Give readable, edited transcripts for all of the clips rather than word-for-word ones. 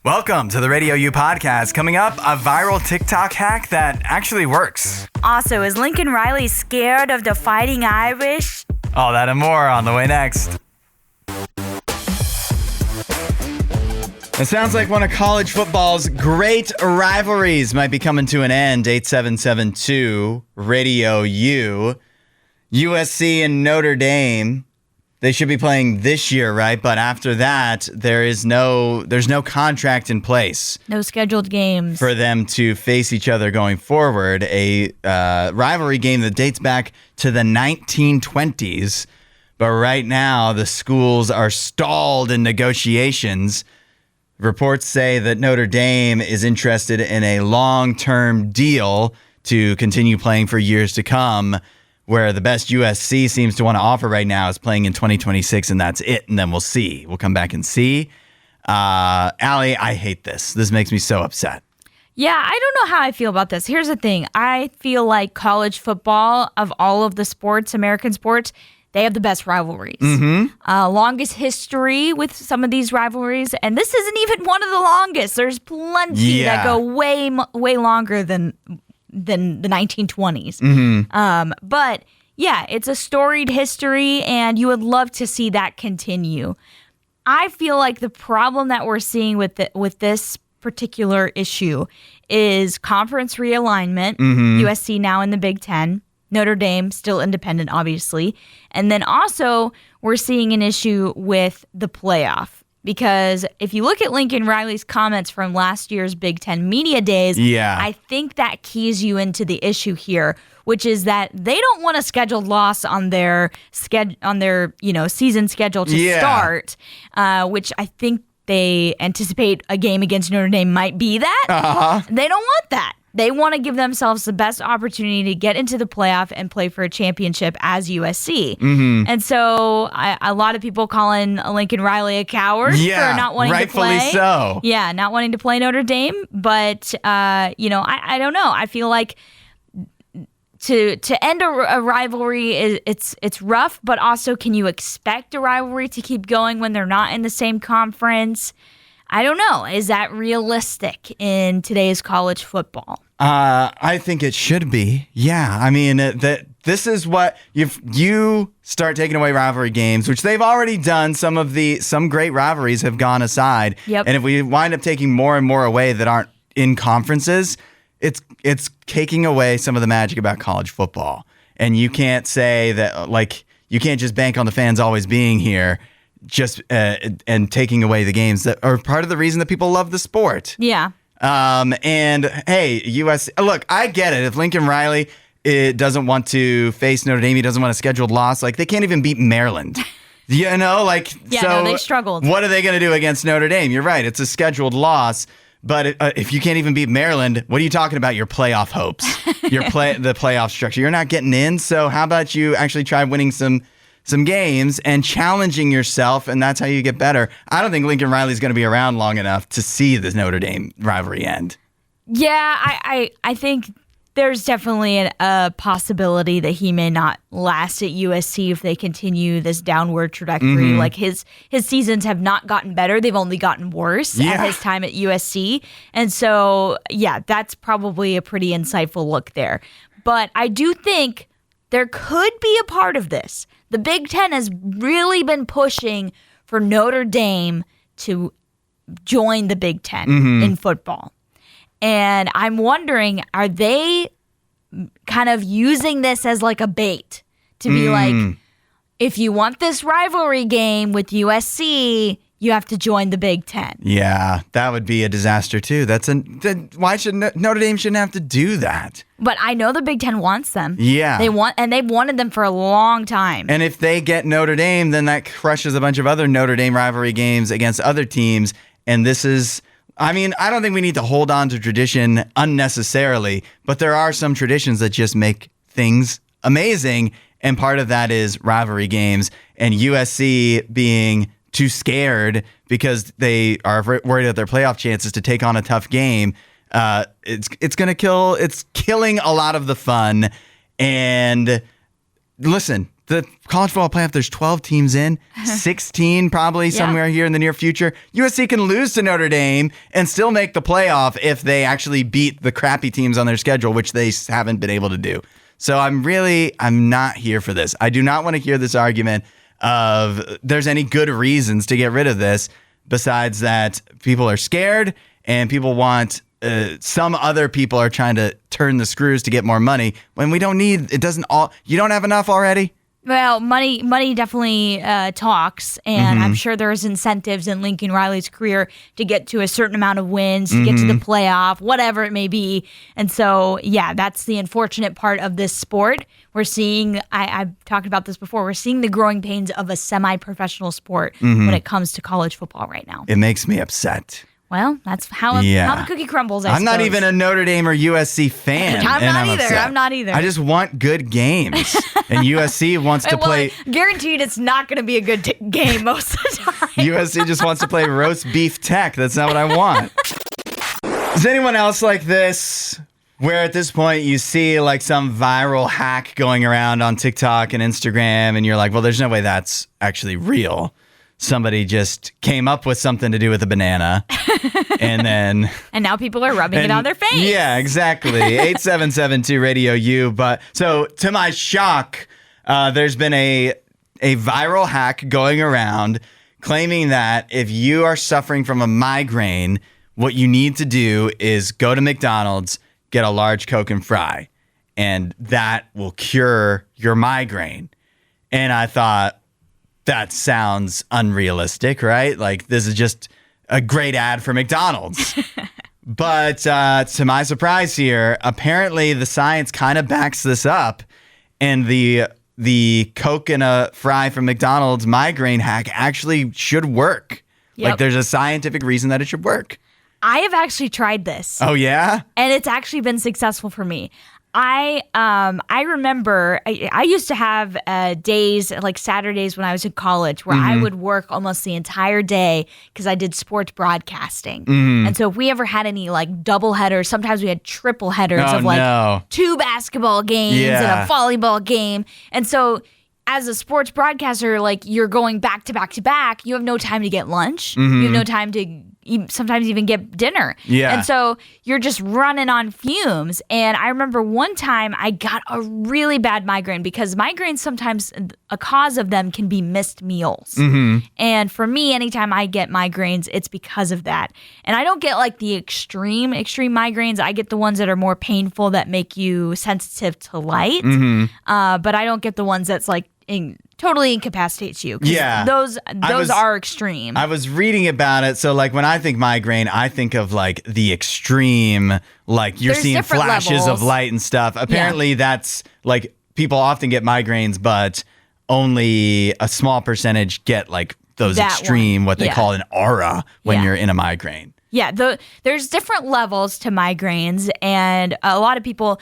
Welcome to the RadioU podcast. Coming up, a viral TikTok hack that actually works. Also, is Lincoln Riley scared of the Fighting Irish? All that and more on the way next. It sounds like one of college football's great rivalries might be coming to an end. 8772 Radio U. USC and Notre Dame. They should be playing this year, right? But after that, there's no contract in place. No scheduled games. For them to face each other going forward. A rivalry game that dates back to the 1920s. But right now, the schools are stalled in negotiations. Reports say that Notre Dame is interested in a long-term deal to continue playing for years to come, where the best USC seems to want to offer right now is playing in 2026, and that's it, and then we'll see. We'll come back and see. Allie, I hate this. This makes me so upset. Yeah, I don't know how I feel about this. Here's the thing. I feel like college football, of all of the sports, American sports, they have the best rivalries. Longest history with some of these rivalries, and this isn't even one of the longest. There's plenty that go way longer than the 1920s. But yeah, it's a storied history, and you would love to see that continue. I feel like the problem that we're seeing with this particular issue is conference realignment. USC now in the Big Ten. Notre Dame still independent, obviously. And then also we're seeing an issue with the playoff. Because if you look at Lincoln Riley's comments from last year's Big Ten Media Days, I think that keys you into the issue here, which is that they don't want a scheduled loss on their season schedule to start, which I think they anticipate a game against Notre Dame might be that. They don't want that. They want to give themselves the best opportunity to get into the playoff and play for a championship as USC. And so a lot of people calling Lincoln Riley a coward for not wanting to play. Rightfully so. Yeah, not wanting to play Notre Dame. But, I don't know. I feel like to end a rivalry, it's rough, but also can you expect a rivalry to keep going when they're not in the same conference? I don't know. Is that realistic in today's college football? I think it should be. Yeah. I mean, this is what if you start taking away rivalry games, which they've already done. Some great rivalries have gone aside. Yep. And if we wind up taking more and more away that aren't in conferences, it's taking away some of the magic about college football. And you can't say that, like, you can't just bank on the fans always being here. Just and taking away the games that are part of the reason that people love the sport. Yeah. And hey, USC. Look, I get it. If Lincoln Riley doesn't want to face Notre Dame, he doesn't want a scheduled loss. Like, they can't even beat Maryland. They struggled. What are they going to do against Notre Dame? You're right. It's a scheduled loss. But if you can't even beat Maryland, what are you talking about? Your playoff hopes, the playoff structure. You're not getting in. So how about you actually try winning some games and challenging yourself, and that's how you get better. I don't think Lincoln Riley's going to be around long enough to see this Notre Dame rivalry end. Yeah, I think there's definitely a possibility that he may not last at USC if they continue this downward trajectory. Like his seasons have not gotten better. They've only gotten worse at his time at USC. And so, yeah, that's probably a pretty insightful look there. But I do think there could be a part of this. The Big Ten has really been pushing for Notre Dame to join the Big Ten in football. And I'm wondering, are they kind of using this as like a bait to be like, if you want this rivalry game with USC, you have to join the Big Ten. Yeah, that would be a disaster too. Why should Notre Dame shouldn't have to do that? But I know the Big Ten wants them. Yeah. They've wanted them for a long time. And if they get Notre Dame, then that crushes a bunch of other Notre Dame rivalry games against other teams. And this is, I mean, I don't think we need to hold on to tradition unnecessarily, but there are some traditions that just make things amazing. And part of that is rivalry games, and USC being too scared because they are worried about their playoff chances to take on a tough game. It's killing a lot of the fun. And listen, the college football playoff, there's 12 teams in, 16 probably somewhere here in the near future. USC can lose to Notre Dame and still make the playoff if they actually beat the crappy teams on their schedule, which they haven't been able to do. So I'm not here for this. I do not want to hear this argument of there's any good reasons to get rid of this besides that people are scared and people want some other people are trying to turn the screws to get more money when we don't need it. You don't have enough already? Well, money definitely talks, and I'm sure there's incentives in Lincoln Riley's career to get to a certain amount of wins, to get to the playoff, whatever it may be. And so, yeah, that's the unfortunate part of this sport. We're seeing, I've talked about this before, we're seeing the growing pains of a semi-professional sport when it comes to college football right now. It makes me upset. Well, that's how the cookie crumbles, I'm not even a Notre Dame or USC fan. I'm not either. I just want good games. And USC wants to play. Guaranteed it's not going to be a good game most of the time. USC just wants to play roast beef tech. That's not what I want. Is anyone else like this? Where at this point you see like some viral hack going around on TikTok and Instagram and you're like, well, there's no way that's actually real. Somebody just came up with something to do with a banana and now people are rubbing it on their face. Yeah, exactly. 8772 RadioU. But so to my shock, there's been a viral hack going around claiming that if you are suffering from a migraine, what you need to do is go to McDonald's, get a large Coke and fry, and that will cure your migraine. And I thought, that sounds unrealistic, right? Like, this is just a great ad for McDonald's. But to my surprise here, apparently the science kind of backs this up. And the Coke and a fry from McDonald's migraine hack actually should work. Yep. Like, there's a scientific reason that it should work. I have actually tried this. Oh, yeah? And it's actually been successful for me. I remember I used to have days, like Saturdays when I was in college, where I would work almost the entire day because I did sports broadcasting. And so if we ever had any like double headers, sometimes we had triple headers of like 2 basketball games and a volleyball game. And so as a sports broadcaster, like you're going back to back to back, you have no time to get lunch. You have no time to sometimes even get dinner. Yeah. And so you're just running on fumes. And I remember one time I got a really bad migraine because migraines sometimes, a cause of them can be missed meals. And for me, anytime I get migraines, it's because of that. And I don't get like the extreme migraines. I get the ones that are more painful that make you sensitive to light. But I don't get the ones that's like totally incapacitates you. Yeah. Those are extreme. I was reading about it. So like when I think migraine, I think of like the extreme, like you're seeing flashes of light and stuff. Apparently that's like people often get migraines, but only a small percentage get like those extreme, what they call an aura when you're in a migraine. Yeah, there's different levels to migraines, and a lot of people,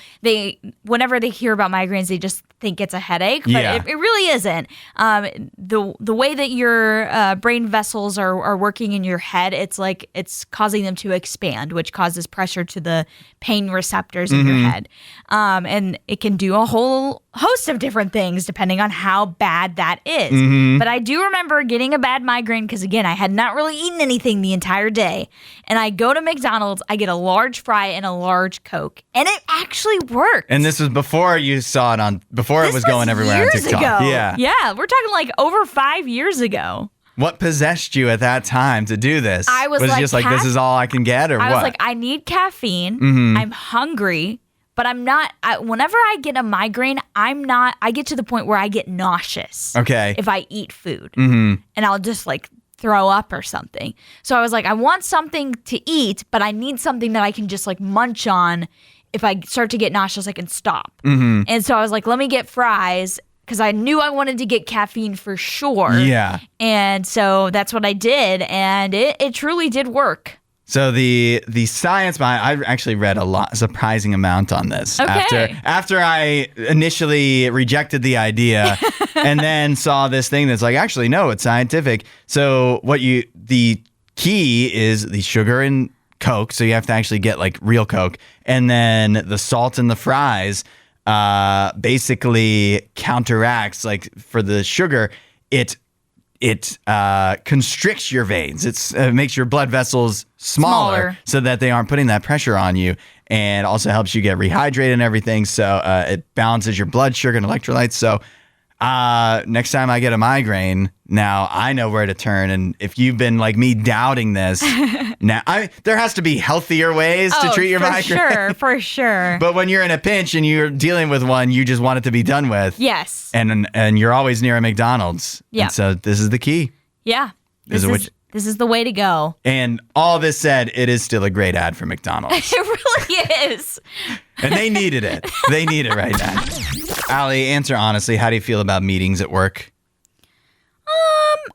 whenever they hear about migraines, they just think it's a headache, but it really isn't. The way that your brain vessels are working in your head, it's like it's causing them to expand, which causes pressure to the pain receptors in your head. And it can do a whole host of different things depending on how bad that is. But I do remember getting a bad migraine because, again, I had not really eaten anything the entire day. And I go to McDonald's, I get a large fry and a large Coke. And it actually worked. And this was before you saw it before it was going everywhere on TikTok. Ago. Yeah, we're talking like over 5 years ago. What possessed you at that time to do this? I was it just like, this is all I can get, or what? I was like, I need caffeine. I'm hungry. But I'm not, whenever I get a migraine, I get to the point where I get nauseous. Okay. If I eat food. And I'll just like throw up or something. So I was like, I want something to eat, but I need something that I can just like munch on. If I start to get nauseous, I can stop. And so I was like, let me get fries because I knew I wanted to get caffeine for sure. Yeah. And so that's what I did. And it truly did work. So the science behind, I actually read a surprising amount on this. Okay. After I initially rejected the idea and then saw this thing that's like, actually, no, it's scientific. So the key is the sugar in Coke. So you have to actually get like real Coke. And then the salt in the fries. basically counteracts, like for the sugar, it constricts your veins. It makes your blood vessels smaller so that they aren't putting that pressure on you, and also helps you get rehydrated and everything. So it balances your blood sugar and electrolytes. So next time I get a migraine, now I know where to turn. And if you've been like me doubting this, there has to be healthier ways to treat your migraine. For sure. But when you're in a pinch and you're dealing with one, you just want it to be done with. Yes. And you're always near a McDonald's. Yeah. And so this is the key. Yeah. This is the way to go. And all this said, it is still a great ad for McDonald's. It really is. And they needed it. They need it right now. Allie, answer honestly, how do you feel about meetings at work?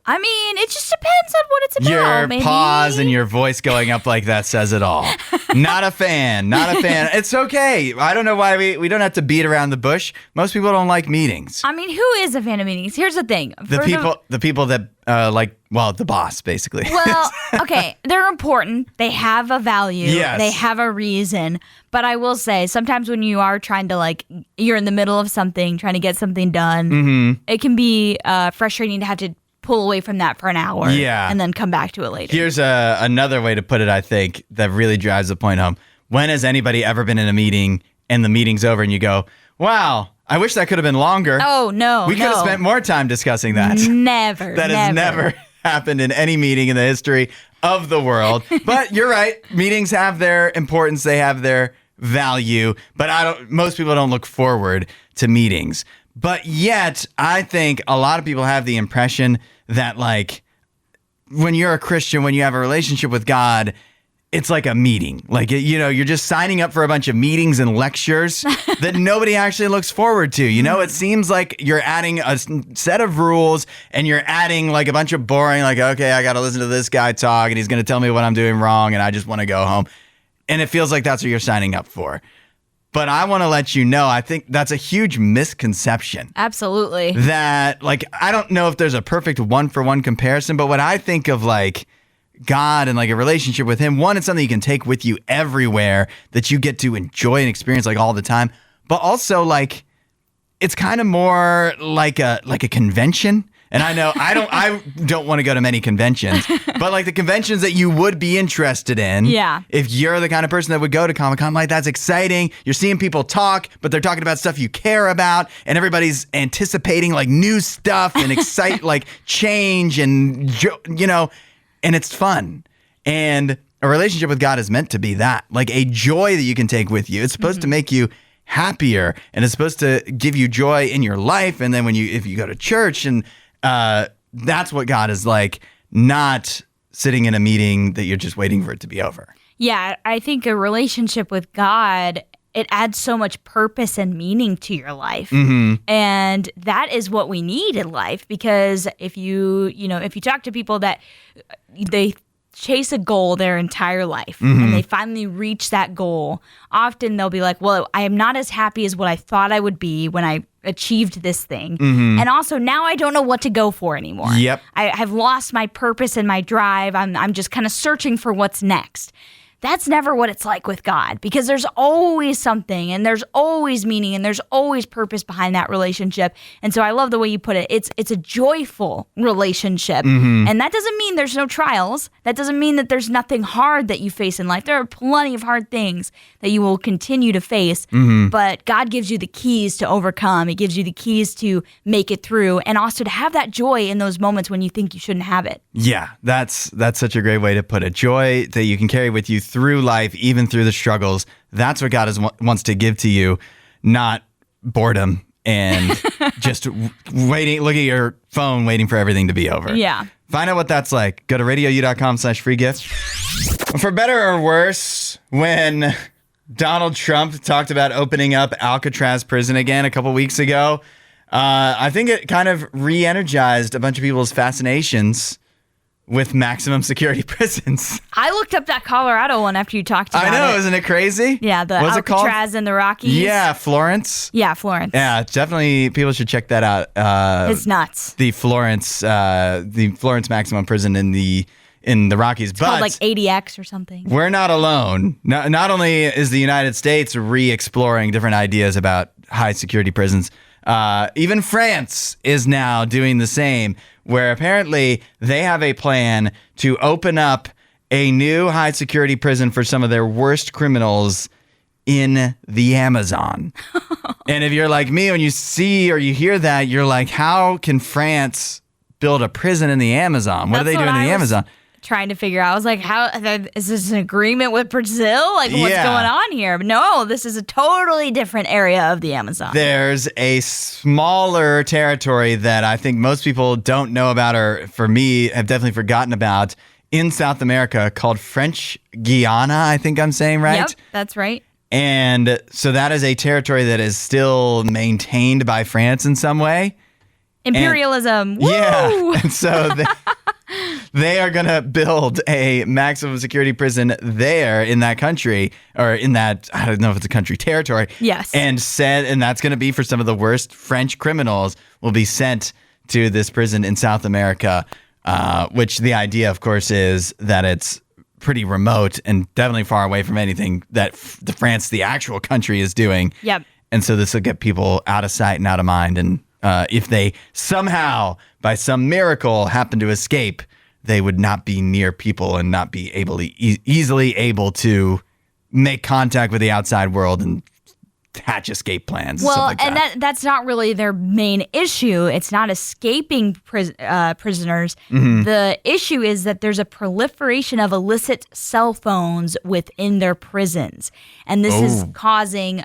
I mean, it just depends on what it's about. Your maybe. pause and your voice going up like that says it all. Not a fan. It's okay. I don't know why we don't have to beat around the bush. Most people don't like meetings. I mean, who is a fan of meetings? Here's the thing. The people that the boss, basically. Well, okay, they're important. They have a value. Yes. They have a reason. But I will say, sometimes when you are trying to you're in the middle of something, trying to get something done, it can be frustrating to have to pull away from that for an hour and then come back to it later. Here's another way to put it, I think, that really drives the point home. When has anybody ever been in a meeting and the meeting's over and you go, wow, I wish that could have been longer. Oh, no. We could have spent more time discussing that. Never. That has never happened in any meeting in the history of the world. But you're right. Meetings have their importance. They have their value. But most people don't look forward to meetings. But yet, I think a lot of people have the impression that, when you're a Christian, when you have a relationship with God, it's like a meeting. You're just signing up for a bunch of meetings and lectures that nobody actually looks forward to. It seems like you're adding a set of rules and you're adding a bunch of boring, okay, I got to listen to this guy talk and he's going to tell me what I'm doing wrong and I just want to go home. And it feels like that's what you're signing up for. But I want to let you know, I think that's a huge misconception. Absolutely. That, I don't know if there's a perfect one-for-one comparison, but when I think of, God and, a relationship with him, one, it's something you can take with you everywhere that you get to enjoy and experience, all the time. But also, it's kind of more like a convention. And I know I don't want to go to many conventions, but the conventions that you would be interested in. Yeah. If you're the kind of person that would go to Comic-Con, that's exciting. You're seeing people talk, but they're talking about stuff you care about, and everybody's anticipating new stuff and change and and it's fun. And a relationship with God is meant to be that, a joy that you can take with you. It's supposed to make you happier, and it's supposed to give you joy in your life. And then if you go to church, and that's what God is like, not sitting in a meeting that you're just waiting for it to be over. Yeah, I think a relationship with God, it adds so much purpose and meaning to your life. Mm-hmm. And that is what we need in life, because if you talk to people that they chase a goal their entire life, and they finally reach that goal, often they'll be like, well, I am not as happy as what I thought I would be when I achieved this thing. And also now I don't know what to go for anymore. Yep. I have lost my purpose and my drive. I'm just kind of searching for what's next. That's never what it's like with God, because there's always something, and there's always meaning, and there's always purpose behind that relationship. And so I love the way you put it. It's a joyful relationship. And that doesn't mean there's no trials. That doesn't mean that there's nothing hard that you face in life. There are plenty of hard things that you will continue to face, but God gives you the keys to overcome. He gives you the keys to make it through, and also to have that joy in those moments when you think you shouldn't have it. Yeah, that's such a great way to put it. Joy that you can carry with you through life, even through the struggles. That's what God wants to give to you, not boredom and just waiting, looking at your phone, waiting for everything to be over. Yeah. Find out what that's like. Go to RadioU.com/free gift. For better or worse, when Donald Trump talked about opening up Alcatraz prison again a couple weeks ago, I think it kind of re-energized a bunch of people's fascinations with maximum security prisons. I looked up that Colorado one after you talked about it. I know, isn't it crazy? Yeah, the Alcatraz and the Rockies. Yeah, Florence. Yeah, Florence. Yeah, definitely people should check that out. It's nuts. The Florence maximum prison in the in the Rockies. It's called like ADX or something. We're not alone. Not only is the United States re-exploring different ideas about high security prisons, even France is now doing the same, where apparently they have a plan to open up a new high security prison for some of their worst criminals in the Amazon. And if you're like me, when you see or you hear that, you're like, how can France build a prison in the Amazon? What are they doing in the Amazon? Trying to figure out. I was like, how is this an agreement with Brazil? Like, what's going on here? But no, this is a totally different area of the Amazon. There's a smaller territory that I think most people don't know about, or for me, have definitely forgotten about, in South America called French Guiana, I think I'm saying right? Yep, that's right. And so that is a territory that is still maintained by France in some way. Imperialism. Woo! Yeah. And so they are going to build a maximum security prison there in that country, or in that, I don't know if it's a country, territory. Yes. And that's going to be for some of the worst French criminals will be sent to this prison in South America, which the idea, of course, is that it's pretty remote and definitely far away from anything that France, the actual country, is doing. Yep. And so this will get people out of sight and out of mind. And if they somehow, by some miracle, happen to escape, they would not be near people and not be easily able to make contact with the outside world and hatch escape plans. Well, and stuff like that's not really their main issue. It's not escaping prisoners. Mm-hmm. The issue is that there's a proliferation of illicit cell phones within their prisons. And this is causing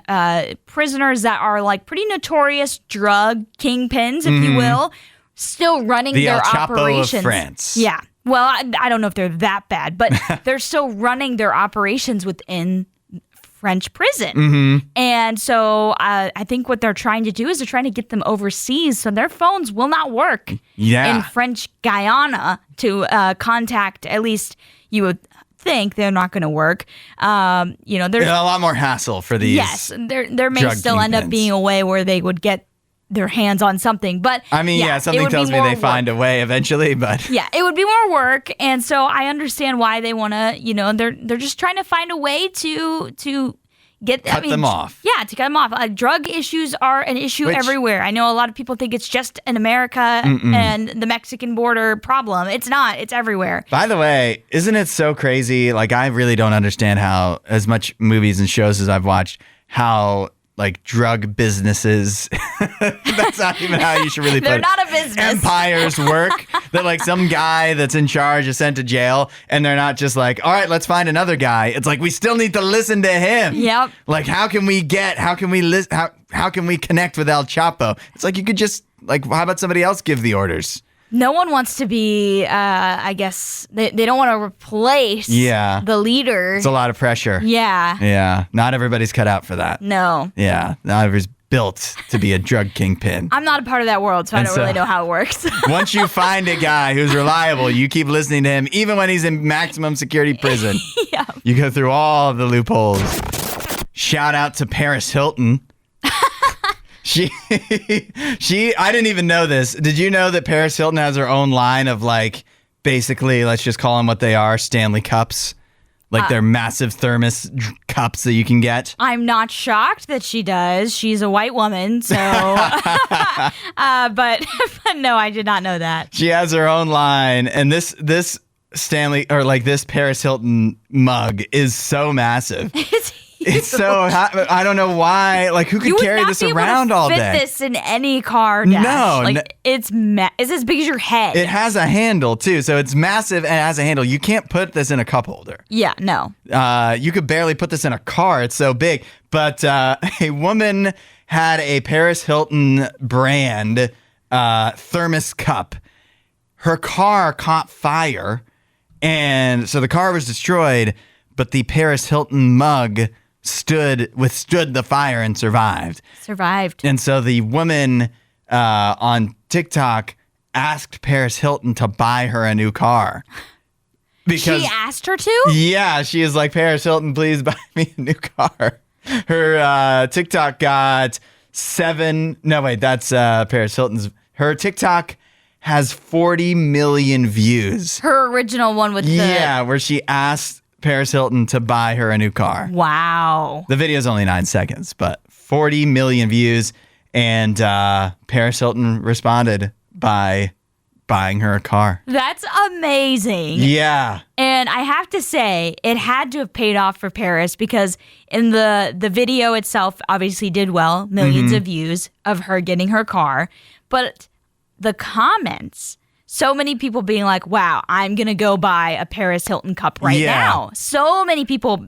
prisoners that are like pretty notorious drug kingpins, if you will, still running their operations. The El Chapo of France. Yeah. Well, I don't know if they're that bad, but they're still running their operations within French prison. Mm-hmm. And so I think what they're trying to do is they're trying to get them overseas so their phones will not work in French Guiana to contact, at least you would think they're not going to work. There's a lot more hassle for these. Yes, there may still end up being a way where they would get their hands on something, but I mean, something tells me they find a way eventually, but it would be more work, and so I understand why they want to, they're just trying to find a way to cut them off. Yeah, to cut them off. Drug issues are an issue everywhere. I know a lot of people think it's just an America and the Mexican border problem. It's not. It's everywhere. By the way, isn't it so crazy? Like, I really don't understand how, as much movies and shows as I've watched, how like drug businesses, that's not even how you should really put it. They're not a business. Empires work. That like some guy that's in charge is sent to jail, and they're not just like, all right, let's find another guy. It's like, we still need to listen to him. Yep. Like, how can we connect with El Chapo? It's like, you could just, like, how about somebody else give the orders? No one wants to be, I guess, they don't want to replace the leader. It's a lot of pressure. Yeah. Yeah. Not everybody's cut out for that. No. Yeah. Not everybody's built to be a drug kingpin. I'm not a part of that world, so I don't really know how it works. Once you find a guy who's reliable, you keep listening to him, even when he's in maximum security prison. Yeah. You go through all of the loopholes. Shout out to Paris Hilton. I didn't even know this. Did you know that Paris Hilton has her own line of, like, basically, let's just call them what they are, Stanley Cups? Like, they're massive thermos cups that you can get. I'm not shocked that she does. She's a white woman, so. But no, I did not know that. She has her own line, and this Stanley, or like this Paris Hilton mug is so massive. It's so I don't know why. Like, who could carry this around all day? You would not be able to fit this in any car dash. No. Like, it's as big as your head. It has a handle, too. So it's massive and it has a handle. You can't put this in a cup holder. Yeah, no. You could barely put this in a car. It's so big. But a woman had a Paris Hilton brand thermos cup. Her car caught fire. And so the car was destroyed. But the Paris Hilton mug withstood the fire and survived. And so the woman on TikTok asked Paris Hilton to buy her a new car. Because she asked her to? Yeah, she is like, Paris Hilton, please buy me a new car. Her TikTok got Paris Hilton's. Her TikTok has 40 million views. Her original one with Yeah, where she asked Paris Hilton to buy her a new car. Wow. The video is only 9 seconds, but 40 million views. And Paris Hilton responded by buying her a car. That's amazing. Yeah. And I have to say, it had to have paid off for Paris because in the video itself obviously did well, millions of views of her getting her car. But the comments, so many people being like, wow, I'm going to go buy a Paris Hilton cup right now. So many people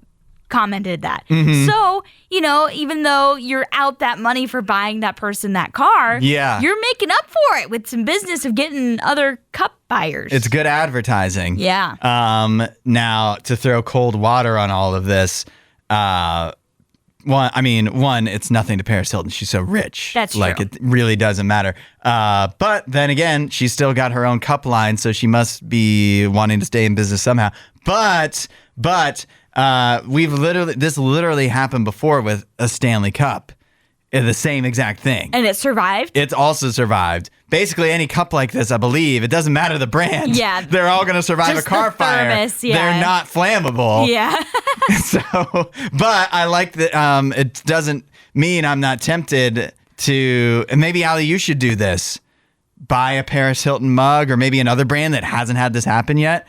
commented that. So, even though you're out that money for buying that person that car, you're making up for it with some business of getting other cup buyers. It's good advertising. Yeah. Now, to throw cold water on all of this, one, it's nothing to Paris Hilton. She's so rich. That's true. Like, it really doesn't matter. But then again, she's still got her own cup line, so she must be wanting to stay in business somehow. But this literally happened before with a Stanley Cup. The same exact thing. And it survived? It's also survived. Basically, any cup like this, I believe, it doesn't matter the brand. Yeah. They're all going to survive Just a car the thermos, fire. yeah. They're not flammable. Yeah. But I like that it doesn't mean I'm not tempted to, and maybe Ali, you should do this. Buy a Paris Hilton mug or maybe another brand that hasn't had this happen yet.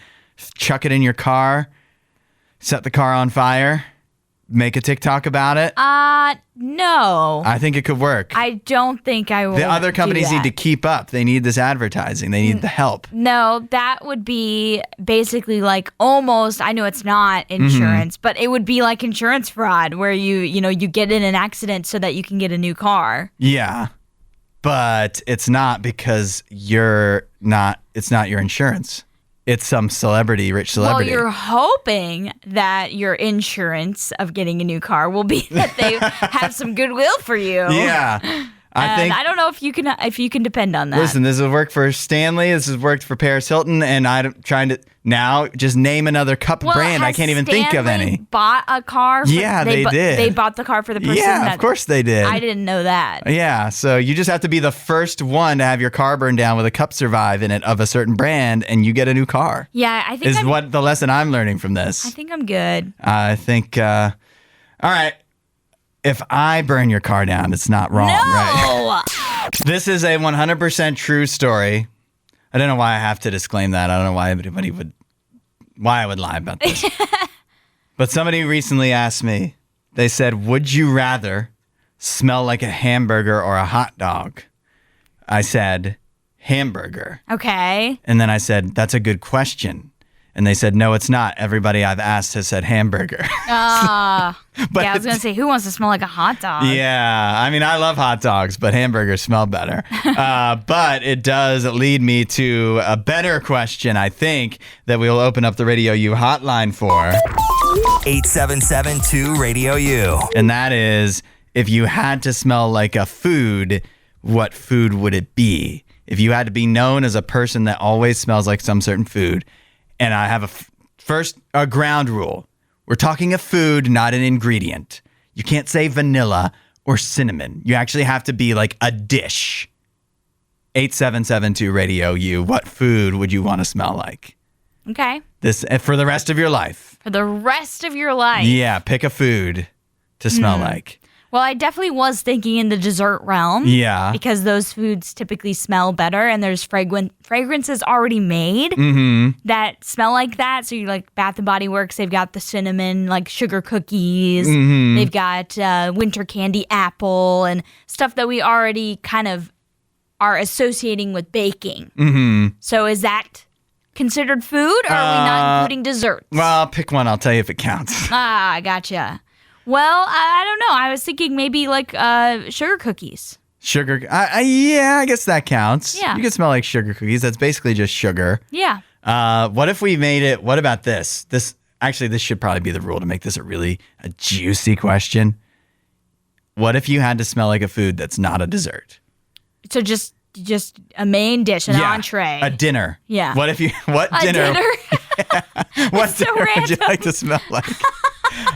Chuck it in your car. Set the car on fire. Make a TikTok about it. No. I think it could work. I don't think I will. The other companies need to keep up. They need this advertising. They need the help. No, that would be basically like almost, I know it's not insurance, but it would be like insurance fraud where you get in an accident so that you can get a new car. Yeah. But it's not because it's not your insurance. It's some rich celebrity. Well, you're hoping that your insurance of getting a new car will be that they have some goodwill for you. Yeah. I don't know if you can depend on that. Listen, this has worked for Stanley. This has worked for Paris Hilton, and I'm trying to now just name another cup brand. I can't even think of any. Bought a car? Yeah, they did. They bought the car for the person. Yeah, of course they did. I didn't know that. Yeah, so you just have to be the first one to have your car burned down with a cup survive in it of a certain brand, and you get a new car. Yeah, I think what the lesson I'm learning from this. I think I'm good. I think. All right. If I burn your car down, it's not wrong, right? This is a 100% true story. I don't know why I have to disclaim that. I don't know why I would lie about this. But somebody recently asked me, they said, would you rather smell like a hamburger or a hot dog? I said, hamburger. Okay. And then I said, that's a good question. And they said, no, it's not. Everybody I've asked has said hamburger. Yeah, I was going to say, who wants to smell like a hot dog? Yeah, I mean, I love hot dogs, but hamburgers smell better. But it does lead me to a better question, I think, that we'll open up the RadioU hotline for. 877-2-RADIO-U. And that is, if you had to smell like a food, what food would it be? If you had to be known as a person that always smells like some certain food. And I have a ground rule. We're talking a food, not an ingredient. You can't say vanilla or cinnamon. You actually have to be like a dish. 877-2-RADIO-U. What food would you want to smell like? Okay. This for the rest of your life. For the rest of your life. Yeah, pick a food to smell like. Well, I definitely was thinking in the dessert realm. Yeah. Because those foods typically smell better and there's fragrances already made that smell like that. So you like Bath & Body Works, they've got the cinnamon, like sugar cookies. They've got winter candy apple and stuff that we already kind of are associating with baking. So is that considered food or are we not including desserts? Well, pick one. I'll tell you if it counts. I gotcha. Well, I don't know. I was thinking maybe like sugar cookies. Sugar. Yeah, I guess that counts. Yeah. You can smell like sugar cookies. That's basically just sugar. Yeah. What if we made it, what about this? This should probably be the rule to make this a juicy question. What if you had to smell like a food that's not a dessert? So just a main dish, an entree. A dinner. Yeah. What dinner? Yeah. What dinner would you like to smell like?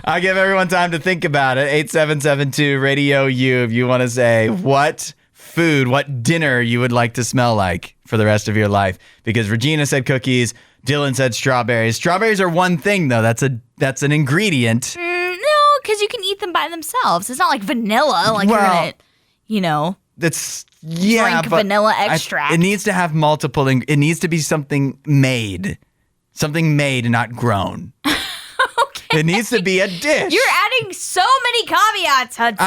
I give everyone time to think about it. 877-2-RADIO-U if you want to say, what food, what dinner you would like to smell like for the rest of your life. Because Regina said cookies, Dylan said strawberries. Strawberries are one thing, though. That's an ingredient. No, because you can eat them by themselves. It's not like vanilla. Like you're gonna, That's drink vanilla extract. It needs to have multiple. It needs to be something made, not grown. It needs to be a dish. You're adding so many caveats, Hudson.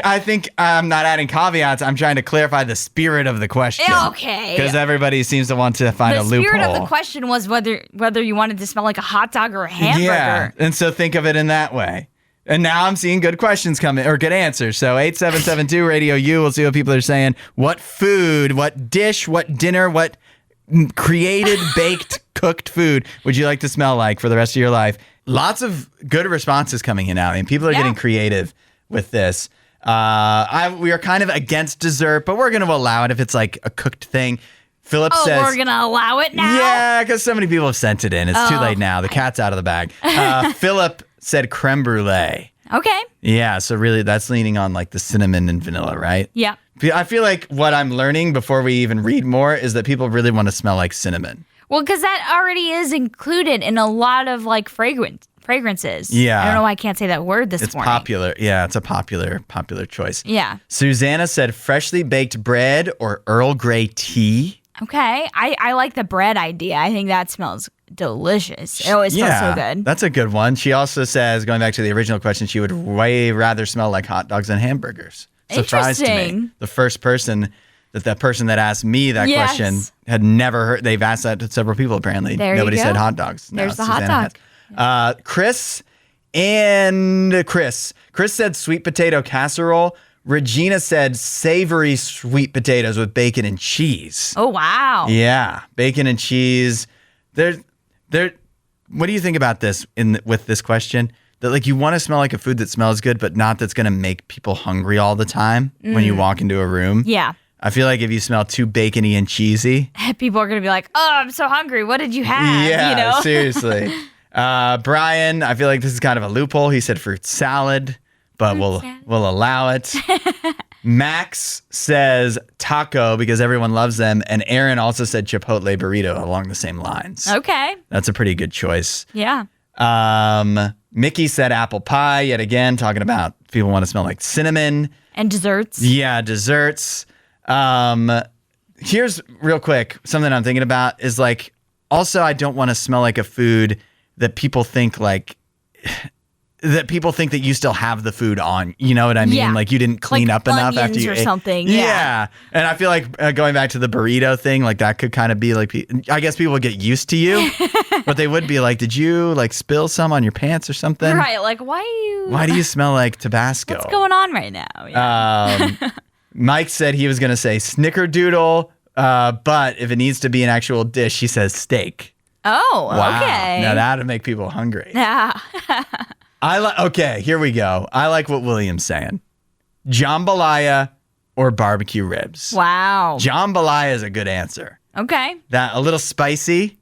I think I'm not adding caveats. I'm trying to clarify the spirit of the question. Okay. Because everybody seems to want to find a loophole. The spirit of the question was whether you wanted to smell like a hot dog or a hamburger. Yeah, and so think of it in that way. And now I'm seeing good questions coming, or good answers. So 8772 Radio U, we'll see what people are saying. What food, what dish, what dinner, what created, baked, cooked food would you like to smell like for the rest of your life? Lots of good responses coming in now. I mean, people are getting creative with this. We are kind of against dessert, but we're going to allow it if it's like a cooked thing. Philip says... we're going to allow it now? Yeah, because so many people have sent it in. It's too late now. The cat's out of the bag. Philip said creme brulee. Okay. Yeah, so really that's leaning on like the cinnamon and vanilla, right? Yeah. I feel like what I'm learning before we even read more is that people really want to smell like cinnamon. Well, because that already is included in a lot of like fragrances. Yeah. I don't know why I can't say that word this morning. It's popular. Yeah, it's a popular choice. Yeah. Susanna said freshly baked bread or Earl Grey tea. Okay. I like the bread idea. I think that smells delicious. It always smells so good. That's a good one. She also says, going back to the original question, she would way rather smell like hot dogs than hamburgers. Surprised to me. The first person... That person that asked me that question had never heard. They've asked that to several people, apparently. Nobody said hot dogs. There's the hot dog. Chris said sweet potato casserole. Regina said savory sweet potatoes with bacon and cheese. Oh, wow. Yeah, bacon and cheese. What do you think about this with this question? That like you want to smell like a food that smells good, but not that's going to make people hungry all the time when you walk into a room. Yeah. I feel like if you smell too bacony and cheesy, people are going to be like, oh, I'm so hungry. What did you have? Yeah, seriously. Brian, I feel like this is kind of a loophole. He said fruit salad, but we'll allow it. Max says taco because everyone loves them. And Aaron also said Chipotle burrito along the same lines. Okay. That's a pretty good choice. Yeah. Mickey said apple pie, yet again, talking about people want to smell like cinnamon. And desserts. Yeah, desserts. Here's real quick, something I'm thinking about is like, also I don't want to smell like a food that people think like, that you still have the food on. You know what I mean? Yeah. Like you didn't clean up enough after you ate. Or something. Yeah. And I feel like going back to the burrito thing, like that could kind of be like, I guess people would get used to you, but they would be like, did you like spill some on your pants or something? Right. Like why do you smell like Tabasco? What's going on right now? Yeah. Mike said he was going to say snickerdoodle, but if it needs to be an actual dish, he says steak. Oh, wow. Okay. Now that'd make people hungry. Yeah. Okay, here we go. I like what William's saying. Jambalaya or barbecue ribs. Wow. Jambalaya is a good answer. Okay. That a little spicy,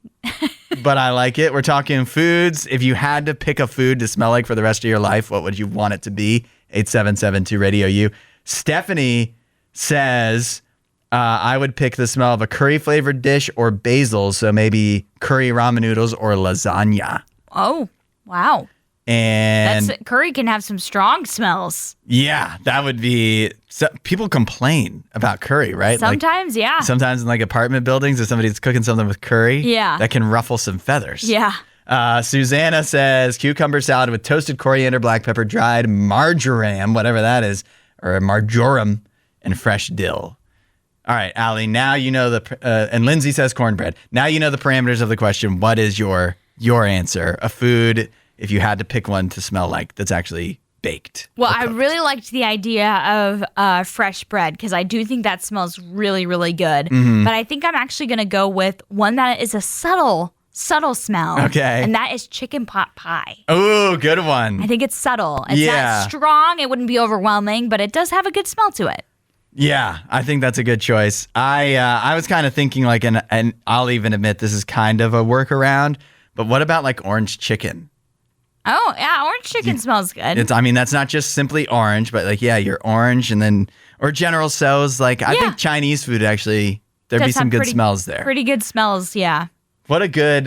but I like it. We're talking foods. If you had to pick a food to smell like for the rest of your life, what would you want it to be? 8772 Radio U. Stephanie says, I would pick the smell of a curry-flavored dish or basil, so maybe curry ramen noodles or lasagna. Oh, wow. And curry can have some strong smells. Yeah, that would be... So, people complain about curry, right? Sometimes, yeah. Sometimes in like apartment buildings, if somebody's cooking something with curry, that can ruffle some feathers. Yeah. Susanna says cucumber salad with toasted coriander, black pepper, dried marjoram, whatever that is, or marjoram, and fresh dill. All right, Allie, now you know and Lindsay says cornbread. Now you know the parameters of the question. What is your answer? A food, if you had to pick one to smell like, that's actually baked. Well, I really liked the idea of fresh bread because I do think that smells really, really good. Mm-hmm. But I think I'm actually going to go with one that is a subtle smell. Okay. And that is chicken pot pie. Oh, good one. I think it's subtle. It's not strong. It wouldn't be overwhelming, but it does have a good smell to it. Yeah, I think that's a good choice. I was kind of thinking like, and I'll even admit this is kind of a workaround, but what about like orange chicken? Oh, yeah, orange chicken smells good. That's not just simply orange, but like, yeah, you're orange and then, or General Tso's. Like, I think Chinese food actually, there'd be some good smells there. Pretty good smells, yeah. What a good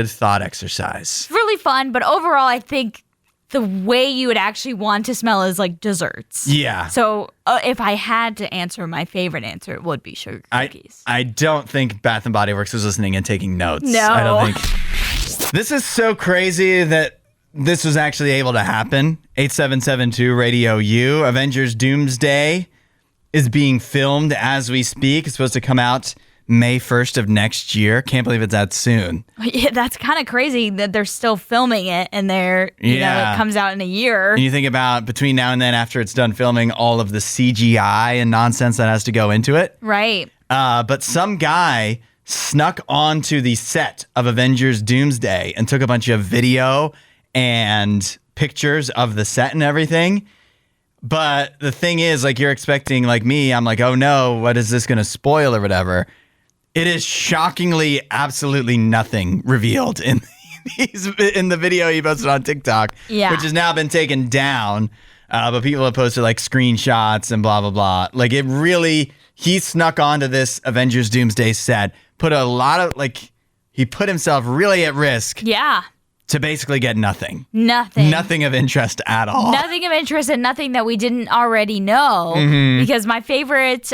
thought exercise. It's really fun, but overall, I think the way you would actually want to smell is like desserts. Yeah. So if I had to answer, my favorite answer, it would be sugar cookies. I don't think Bath & Body Works was listening and taking notes. No. I don't think. This is so crazy that this was actually able to happen. 8772 RadioU. Avengers Doomsday is being filmed as we speak. It's supposed to come out May 1st of next year. Can't believe it's that soon. Yeah, that's kind of crazy that they're still filming it and you know, it comes out in a year. And you think about between now and then, after it's done filming, all of the CGI and nonsense that has to go into it. Right. But some guy snuck onto the set of Avengers Doomsday and took a bunch of video and pictures of the set and everything. But the thing is, like, you're expecting, like me, I'm like, oh no, what is this going to spoil or whatever? It is shockingly absolutely nothing revealed in the video he posted on TikTok, which has now been taken down. But people have posted like screenshots and blah, blah, blah. Like, it really, he snuck onto this Avengers Doomsday set, put a lot of, like, he put himself really at risk. Yeah. To basically get nothing. Nothing of interest at all. Nothing of interest and nothing that we didn't already know. Mm-hmm. Because my favorite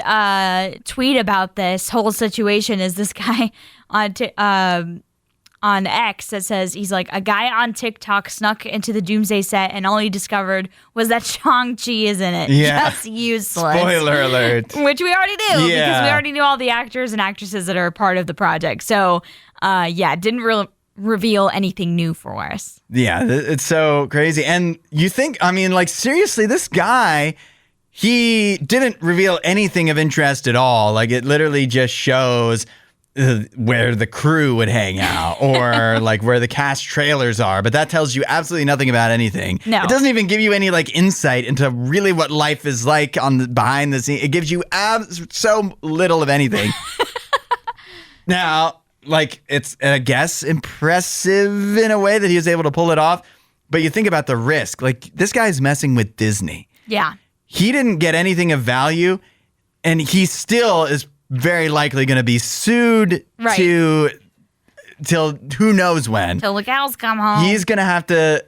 tweet about this whole situation is this guy on X that says, he's like, a guy on TikTok snuck into the Doomsday set and all he discovered was that Shang-Chi is in it. Yeah. Just useless. Spoiler alert. Which we already knew because we already knew all the actors and actresses that are a part of the project. So, didn't really reveal anything new for us. Yeah, it's so crazy. And you think, seriously, this guy, he didn't reveal anything of interest at all. Like, it literally just shows where the crew would hang out or like where the cast trailers are. But that tells you absolutely nothing about anything. No. It doesn't even give you any like insight into really what life is like behind the scenes. It gives you so little of anything. Now, like, it's, I guess, impressive in a way that he was able to pull it off. But you think about the risk. Like, this guy's messing with Disney. Yeah. He didn't get anything of value, and he still is very likely going to be sued till who knows when. Till the cows come home. He's going to have to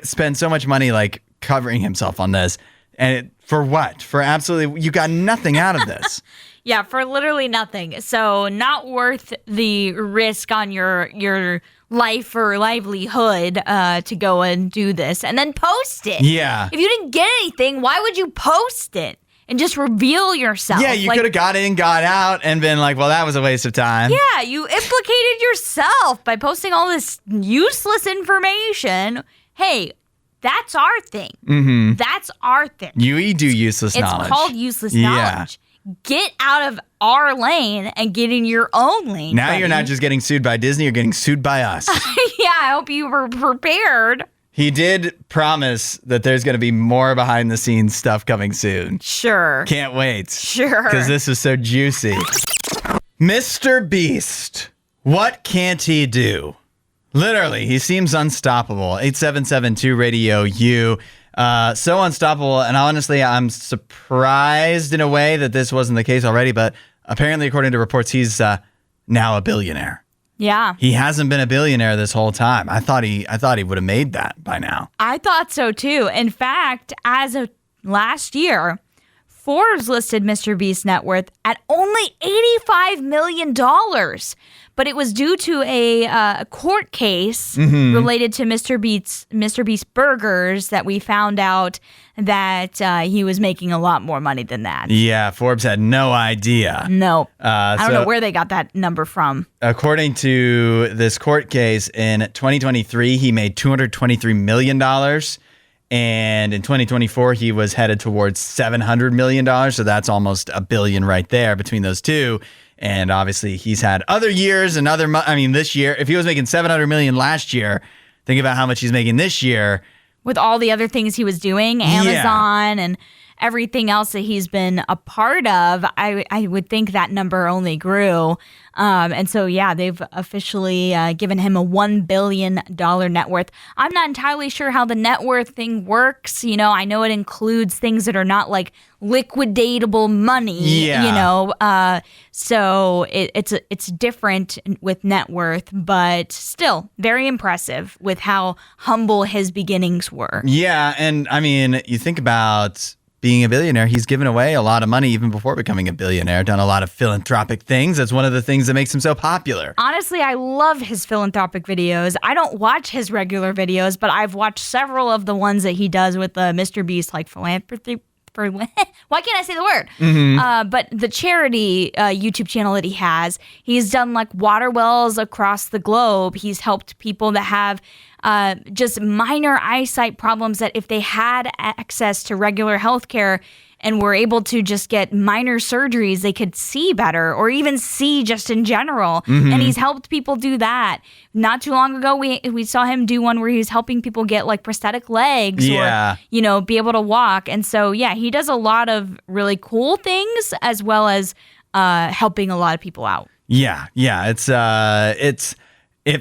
spend so much money, like, covering himself on this. And for what? For absolutely, you got nothing out of this. Yeah, for literally nothing. So not worth the risk on your life or livelihood to go and do this and then post it. Yeah. If you didn't get anything, why would you post it and just reveal yourself? Yeah, you could have got in, got out, and been like, well, that was a waste of time. Yeah, you implicated yourself by posting all this useless information. Hey, that's our thing. Mm-hmm. That's our thing. You do useless knowledge. It's called useless knowledge. Get out of our lane and get in your own lane. Now buddy. You're not just getting sued by Disney, you're getting sued by us. Yeah, I hope you were prepared. He did promise that there's going to be more behind the scenes stuff coming soon. Sure. Can't wait. Sure. Because this is so juicy. Mr. Beast. What can't he do? Literally, he seems unstoppable. 8772 RadioU. So unstoppable, and honestly, I'm surprised in a way that this wasn't the case already, but apparently, according to reports, he's now a billionaire. Yeah. He hasn't been a billionaire this whole time. I thought he would have made that by now. I thought so too. In fact, as of last year, Forbes listed Mr. Beast's net worth at only $85 million. But it was due to a court case related to Mr. Beast Burgers that we found out that he was making a lot more money than that. Yeah, Forbes had no idea. No. I don't know where they got that number from. According to this court case, in 2023, he made $223 million. And in 2024, he was headed towards $700 million. So that's almost $1 billion right there between those two. And obviously, he's had other years and this year, if he was making $700 million last year, think about how much he's making this year. With all the other things he was doing, Amazon everything else that he's been a part of, I would think that number only grew. And so, yeah, they've officially given him a $1 billion net worth. I'm not entirely sure how the net worth thing works. You know, I know it includes things that are not like liquidatable money, you know. So it's different with net worth, but still very impressive with how humble his beginnings were. Yeah. And I mean, you think about being a billionaire, he's given away a lot of money even before becoming a billionaire, done a lot of philanthropic things. That's one of the things that makes him so popular. Honestly, I love his philanthropic videos. I don't watch his regular videos, but I've watched several of the ones that he does with Mr. Beast, like philanthropy. Why can't I say the word? But the charity YouTube channel that he has, he's done like water wells across the globe. He's helped people that have just minor eyesight problems that if they had access to regular healthcare and were able to just get minor surgeries, they could see better or even see just in general. And he's helped people do that. Not too long ago, we saw him do one where he was helping people get like prosthetic legs or, you know, be able to walk. And so, yeah, he does a lot of really cool things as well as helping a lot of people out. Yeah. It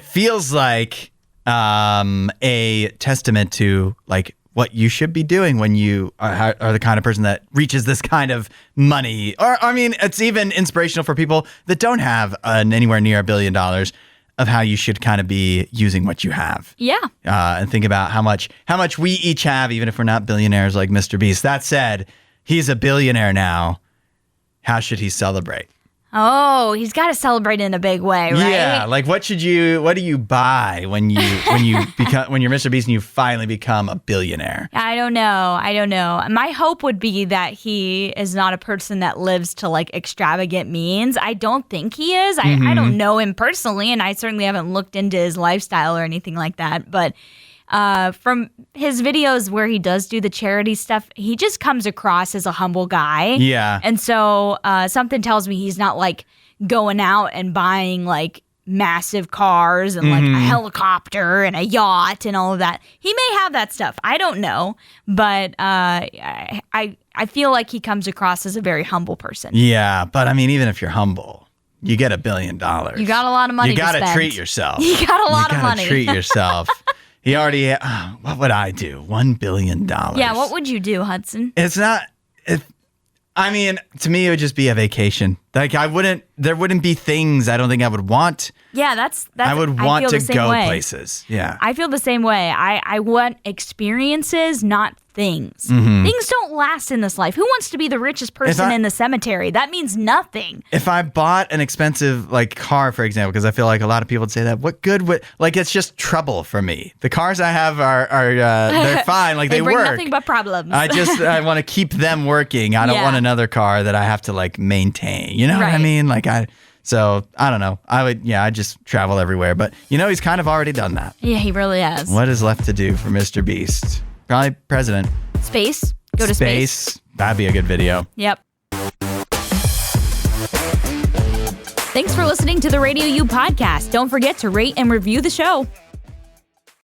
feels like a testament to like what you should be doing when you are the kind of person that reaches this kind of money. Or, I mean, it's even inspirational for people that don't have anywhere near $1 billion of how you should kind of be using what you have. Yeah. And think about how much we each have, even if we're not billionaires like Mr. Beast. That said, he's a billionaire now. How should he celebrate? Oh, he's got to celebrate in a big way, right? Yeah, like what do you buy when you're Mr. Beast and you finally become a billionaire? I don't know. My hope would be that he is not a person that lives to like extravagant means. I don't think he is. I don't know him personally, and I certainly haven't looked into his lifestyle or anything like that. But from his videos where he does do the charity stuff, he just comes across as a humble guy. Yeah. And so something tells me he's not like going out and buying like massive cars and like a helicopter and a yacht and all of that. He may have that stuff. I don't know. But I feel like he comes across as a very humble person. Yeah. But I mean, even if you're humble, you get $1 billion. You got a lot of money to spend. You got to treat yourself. You got a lot of money. You got to treat yourself. He already, what would I do? $1 billion. Yeah, what would you do, Hudson? I mean, to me, it would just be a vacation. Like, there wouldn't be things I don't think I would want. Yeah, that's I would want to go places. Yeah. I feel the same way. I want experiences, not things. Things don't last in this life. Who wants to be the richest person in the cemetery? That means nothing. If I bought an expensive like car, for example, because I feel like a lot of people would say that, what good would, like, it's just trouble for me. The cars I have are they're fine. Like they bring work. Nothing but problems. I want to keep them working. I don't want another car that I have to like maintain. You know what I mean? Like So I don't know. I'd just travel everywhere. But he's kind of already done that. Yeah, he really has. What is left to do for Mr. Beast? Probably president. Space. Go to space. That'd be a good video. Yep. Thanks for listening to the RadioU podcast. Don't forget to rate and review the show.